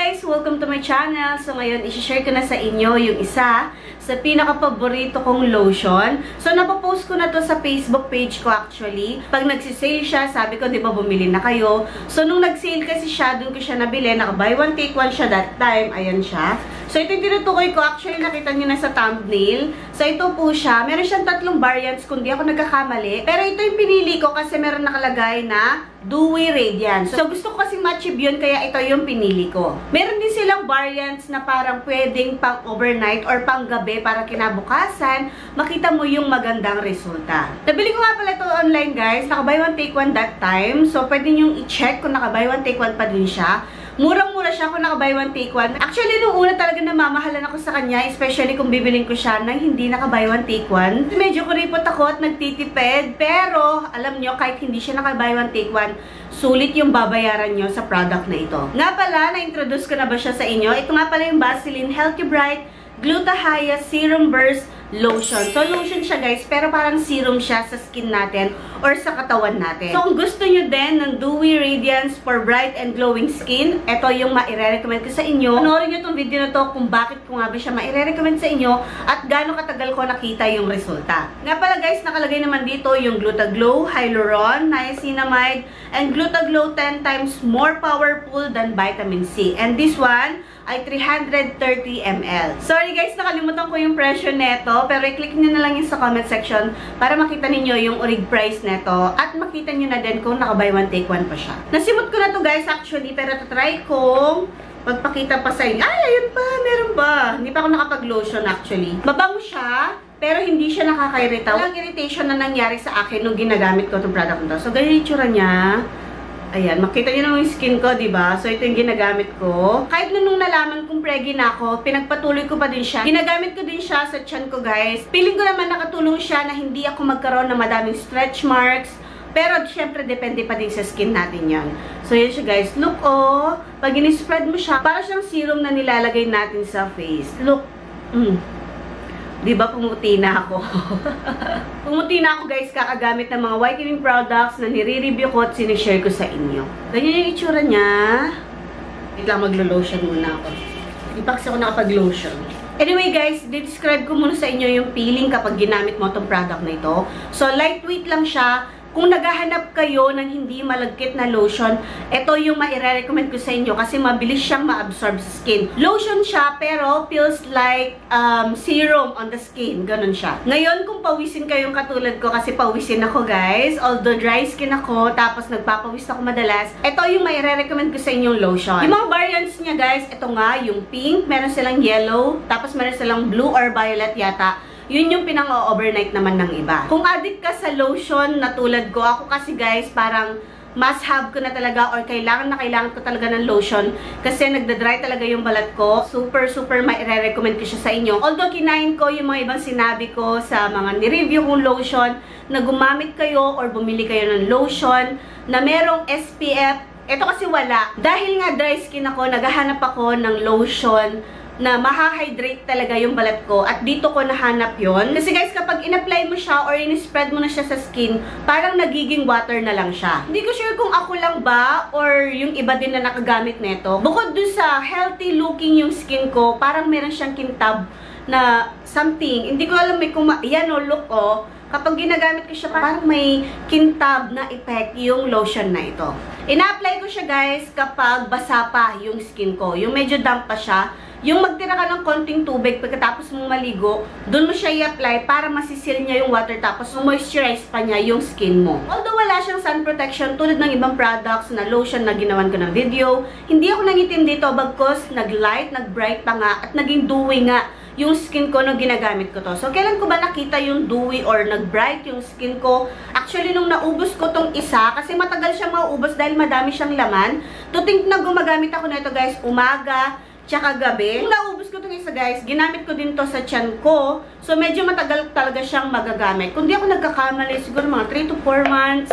guys! Welcome to my channel. So ngayon, isi-share ko na sa inyo yung isa sa pinaka-paborito kong lotion. So napopost ko na to sa Facebook page ko actually. Pag nagsisale siya, sabi ko, di ba bumili na kayo? So nung nag-sale kasi siya, dun ko siya nabili. Naka-buy one take one siya that time. Ayan siya. So ito yung tinutukoy ko. Actually, nakita nyo na sa thumbnail. So ito po siya. Meron siyang tatlong variants kung di ako nagkakamali. Pero ito yung pinili ko kasi meron nakalagay na Dewy Radiance. So gusto ko kasing matchib yun, kaya ito yung pinili ko. Meron din silang variants na parang pwedeng pang overnight or pang gabi para kinabukasan, makita mo yung magandang resulta. Nabili ko nga pala ito online guys. Naka-buy one take one that time. So pwede nyo i-check kung naka-buy one take one pa din siya. Murang-mura siya kung naka-buy one take one. Actually, nung una talaga namamahalan ako sa kanya, especially kung bibilin ko siya nang hindi naka-buy one take one. Medyo kuripot ako at nagtitipid, pero alam nyo, kahit hindi siya naka-buy one take one, sulit yung babayaran nyo sa product na ito. Nga pala, na-introduce ko na ba siya sa inyo? Ito nga pala yung Vaseline Healthy Bright Glutathione Serum Burst Lotion. So, lotion siya guys, pero parang serum siya sa skin natin or sa katawan natin. So, kung gusto nyo din ng Dewy Radiance for bright and glowing skin, ito yung maire-recommend ko sa inyo. Panoorin nyo itong video na to kung bakit ko nga ba siya maire-recommend sa inyo at gaano katagal ko nakita yung resulta. Nga pala guys, nakalagay naman dito yung Glutaglow, Hyaluron, Niacinamide, and Glutaglow 10 times more powerful than vitamin C. And this one ay 330 ml. Sorry guys, nakalimutan ko yung presyo neto, pero i-click nyo na lang yung sa comment section para makita ninyo yung orig price neto at makita nyo na din kung naka-buy one take one pa siya. Nasimot ko na to guys actually, pero tatry kong magpakita pa sa inyo. Ay, ayun pa, meron ba? Hindi pa ako nakapag-lotion actually. Mabango siya, pero hindi siya nakakairita. Walang irritation na nangyari sa akin nung ginagamit ko itong product nito. So, ganyan yung tsura niya. Ayan, makita niyo naman yung skin ko, diba? So, ito yung ginagamit ko. Kahit nung nalaman kong preggy na ako, pinagpatuloy ko pa din siya. Ginagamit ko din siya sa tiyan ko, guys. Feeling ko naman nakatulong siya na hindi ako magkaroon ng madaming stretch marks. Pero, syempre, depende pa din sa skin natin yan. So, yan siya, guys. Look, oh. Pag in-spread mo siya, para siyang serum na nilalagay natin sa face. Look. Diba, pumuti na ako. Pumuti na ako, guys, kakagamit ng mga whitening products na nire-review ko at sinishare ko sa inyo. Ganyan yung itsura niya. Wait lang, maglo-lotion muna ako. Hindi pa kasi ako nakapag-lotion. Anyway, guys, describe ko muna sa inyo yung feeling kapag ginamit mo itong product na ito. So, lightweight lang siya. Kung naghahanap kayo ng hindi malagkit na lotion, ito yung maire-recommend ko sa inyo kasi mabilis siyang ma-absorb sa skin. Lotion siya, pero feels like serum on the skin. Ganun siya. Ngayon, kung pawisin kayong katulad ko, kasi pawisin ako, guys. Although dry skin ako, tapos nagpapawis ako madalas, ito yung maire-recommend ko sa inyong lotion. Yung mga variants niya, guys, ito nga, yung pink, meron silang yellow, tapos meron silang blue or violet yata. Yun yung pinang-overnight naman ng iba. Kung addict ka sa lotion na tulad ko, ako kasi guys, parang must-have ko na talaga or kailangan ko talaga ng lotion kasi nagda-dry talaga yung balat ko. Super ma-recommend ko siya sa inyo. Although kinain ko yung mga ibang sinabi ko sa mga ni-review kong lotion na gumamit kayo or bumili kayo ng lotion na merong SPF. Ito kasi wala. Dahil nga dry skin ako, naghahanap ako ng lotion na maha-hydrate talaga yung balat ko. At dito ko nahanap yon. Kasi guys, kapag in-apply mo siya or in-spread mo na siya sa skin, parang nagiging water na lang siya. Hindi ko sure kung ako lang ba or yung iba din na nakagamit nito. Bukod dun sa healthy looking yung skin ko, parang meron siyang kintab na something. Hindi ko alam kung yan o, look o. Kapag ginagamit ko siya, parang may kintab na effect yung lotion na ito. Ina-apply ko siya guys kapag basa pa yung skin ko. Yung medyo damp pa siya. Yung magtira ka ng konting tubig pagkatapos mong maligo, doon mo siya i-apply para masisil niya yung water tapos moisturize pa niya yung skin mo. Although wala siyang sun protection tulad ng ibang products na lotion na ginawan ko ng video, hindi ako nangitim dito bagkus nag-light, nag-bright pa nga at naging dewy nga yung skin ko nung ginagamit ko to. So, kailan ko ba nakita yung dewy or nag-bright yung skin ko? Actually, nung naubos ko tong isa, kasi matagal siyang mauubos dahil madami siyang laman, to think na gumagamit ako nito guys, umaga, tsaka gabi. Nung naubos ko itong isa guys, ginamit ko din to sa tiyan ko. So, medyo matagal talaga siyang magagamit. Kung di ako nagkakamali, siguro mga 3 to 4 months.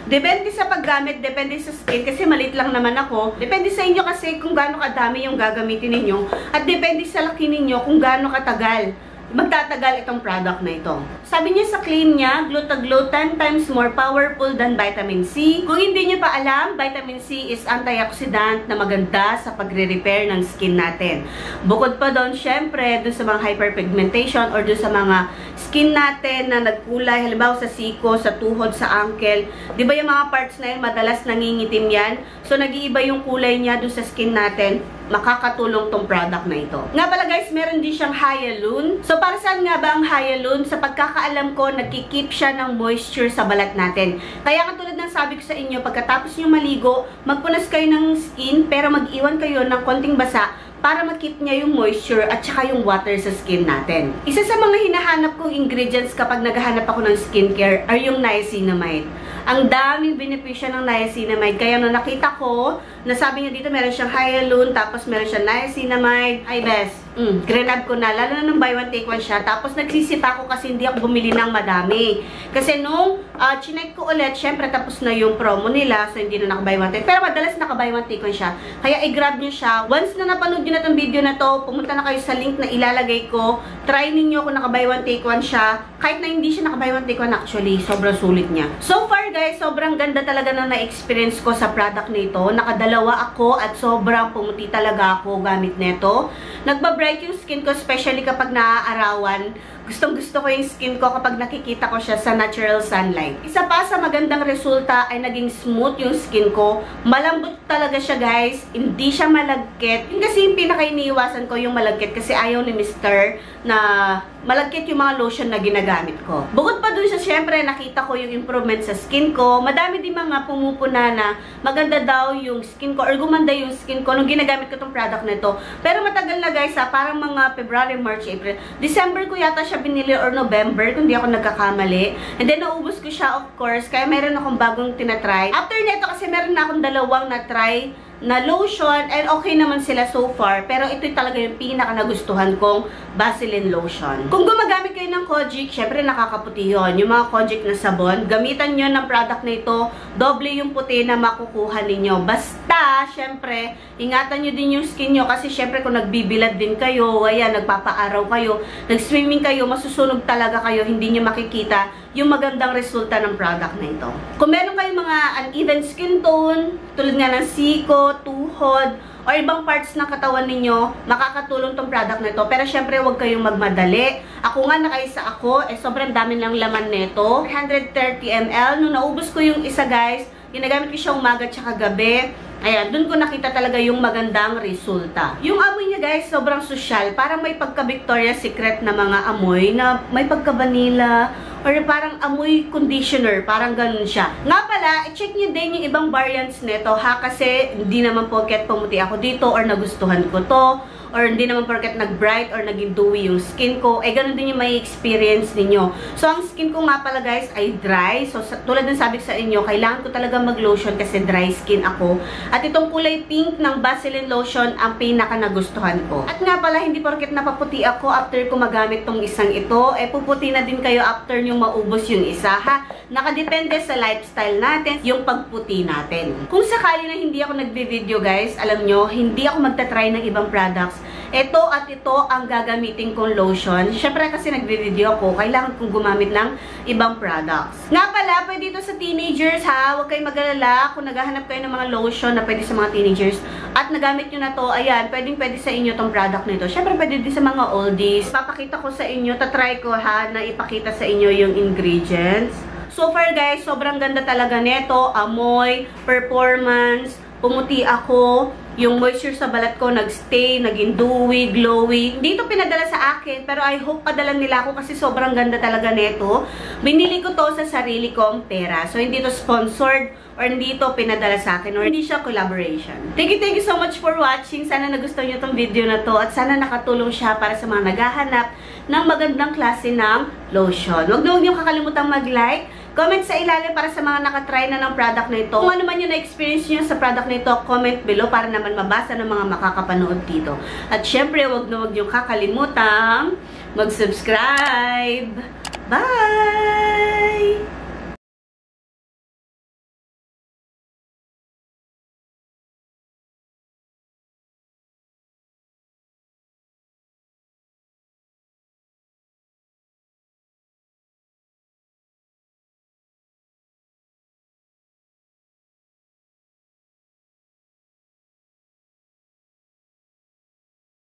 Depende sa paggamit, depende sa skin, kasi maliit lang naman ako. Depende sa inyo kasi kung gaano kadami yung gagamitin ninyo. At depende sa laki ninyo kung gaano katagal magtatagal itong product na ito. Sabi niya sa claim niya, Glutaglo 10 times more powerful than vitamin C. Kung hindi niyo pa alam, vitamin C is antioxidant na maganda sa pagre-repair ng skin natin. Bukod pa doon, syempre, doon sa mga hyperpigmentation or doon sa mga skin natin na nagkulay, halimbawa sa siko, sa tuhod, sa ankle. Di ba yung mga parts na yun, madalas nangingitim yan? So, nag-iiba yung kulay niya doon sa skin natin. Makakatulong tong product na ito. Nga pala guys, meron din siyang Hyalurone. So, para saan nga ba ang Hyalurone? Sa pagkakaalam ko, nagkikeep siya ng moisture sa balat natin. Kaya katulad ng sabi ko sa inyo, pagkatapos nyo maligo, magpunas kayo ng skin, pero mag-iwan kayo ng konting basa para makip niya yung moisture at saka yung water sa skin natin. Isa sa mga hinahanap kong ingredients kapag naghahanap ako ng skincare ay yung niacinamide. Ang daming benepisyo ng niacinamide. Kaya nung nakita ko, nasabi niya dito meron siyang Hyalurone, tapos meron siyang niacinamide. Ay best, grenade ko na. Lalo na nung buy one take one siya. Tapos nagsisita ko kasi hindi ako bumili ng madami. Kasi nung chinek ko ulit, syempre tapos na yung promo nila. So hindi na naka-buy one take. Pero madalas naka-buy one take one siya. Kaya i-grab niyo siya. Once na napanood niyo na itong video na to, pumunta na kayo sa link na ilalagay ko. Try ninyo kung naka-buy one take one siya. Kahit na hindi siya naka-buy one take one actually, sobrang sulit niya. So far guys, sobrang ganda talaga na na-experience ko sa product nito. Nakadalawa ako at sobrang pumuti talaga ako gamit nito. Nagba-bright yung skin ko, especially kapag naaarawan. Gustong-gusto ko yung skin ko kapag nakikita ko siya sa natural sunlight. Isa pa sa magandang resulta ay naging smooth yung skin ko. Malambot talaga siya guys. Hindi siya malagkit. Yun kasi yung pinaka-iniiwasan ko yung malagkit kasi ayaw ni Mr. na malagkit yung mga lotion na ginagamit ko. Bukod pa dun siya, syempre nakita ko yung improvement sa skin ko. Madami din mga pumupuna na maganda daw yung skin ko or gumanda yung skin ko nung ginagamit ko tong product na ito. Pero matagal na guys parang mga February, March, April. December ko yata siya binili or November, kung di ako nagkakamali. And then, naubos ko siya, of course. Kaya meron akong bagong tinatry. After nito, kasi meron na akong dalawang na-try na lotion. And okay naman sila so far. Pero ito talaga yung pinaka nagustuhan kong Vaseline lotion. Kung gumagamit kayo ng Kojic, syempre nakakaputi yun. Yung mga Kojic na sabon, gamitan nyo ng product na ito. Doble yung puti na makukuha ninyo. Basta, syempre, ingatan nyo din yung skin nyo. Kasi syempre, kung nagbibilad din kayo, ayan, nagpapaaraw kayo, nag-swimming kayo, masusunog talaga kayo, hindi nyo makikita yung magandang resulta ng product na ito. Kung meron kayong mga uneven skin tone, tulad nga ng siko, tuhod, o ibang parts ng katawan ninyo, makakatulong tong product na ito. Pero syempre, huwag kayong magmadali. Ako nga, nakaisa ako, sobrang dami ng laman nito. 130 ml. Nung naubos ko yung isa guys, ginagamit ko siya umaga at gabi. Ayan, dun ko nakita talaga yung magandang resulta. Yung amoy niya guys, sobrang sosyal. Parang may pagka-Victoria's Secret na mga amoy na may pagka-vanilla or parang amoy conditioner. Parang ganun siya. Nga pala, i-check nyo din yung ibang variants nito ha. Kasi hindi naman porket pumuti ako dito or nagustuhan ko to. Or hindi naman porket nag-bright or naging dewy yung skin ko. Eh, ganun din yung may experience ninyo. So, ang skin ko nga pala guys ay dry. So, tulad ng sabi ko sa inyo, kailangan ko talaga mag-lotion kasi dry skin ako. At itong kulay pink ng Vaseline lotion ang pinaka nagustuhan ko. At nga pala, hindi porket napaputi ako after ko magamit tong isang ito. Eh, puputi na din kayo after nyo maubos yung isa ha. Nakadepende sa lifestyle natin, yung pagputi natin. Kung sakali na hindi ako nagbe-video guys, alam nyo, hindi ako magta-try ng ibang products. Ito at ito ang gagamitin kong lotion. Siyempre kasi nagbe-video ako, kailangan kong gumamit ng ibang products. Nga pala, pwede ito sa teenagers ha. Huwag kayong mag-alala kung naghahanap kayo ng mga lotion na pwede sa mga teenagers. At nagamit nyo na to, ayan, pwede sa inyo tong product na ito. Siyempre pwede din sa mga oldies. Papakita ko sa inyo, tatry ko ha, na ipakita sa inyo yung ingredients. So far guys, sobrang ganda talaga nito. Amoy, performance, pumuti ako. Yung moisture sa balat ko nagstay, naging dewy, glowy. Hindi ito pinadala sa akin, pero I hope padala nila ako kasi sobrang ganda talaga nito. Binili ko to sa sarili kong pera. So, hindi to sponsored or hindi ito pinadala sa akin or hindi siya collaboration. Thank you so much for watching. Sana nagustuhan nyo itong video na to at sana nakatulong siya para sa mga naghahanap ng magandang klase ng lotion. Huwag na huwag nyo kakalimutan mag-like. Comment sa ilalim para sa mga nakatry na ng product na ito. Kung ano man yung na-experience nyo sa product na ito, comment below para naman mabasa ng mga makakapanood dito. At syempre, huwag na huwag nyo kakalimutan mag-subscribe. Bye!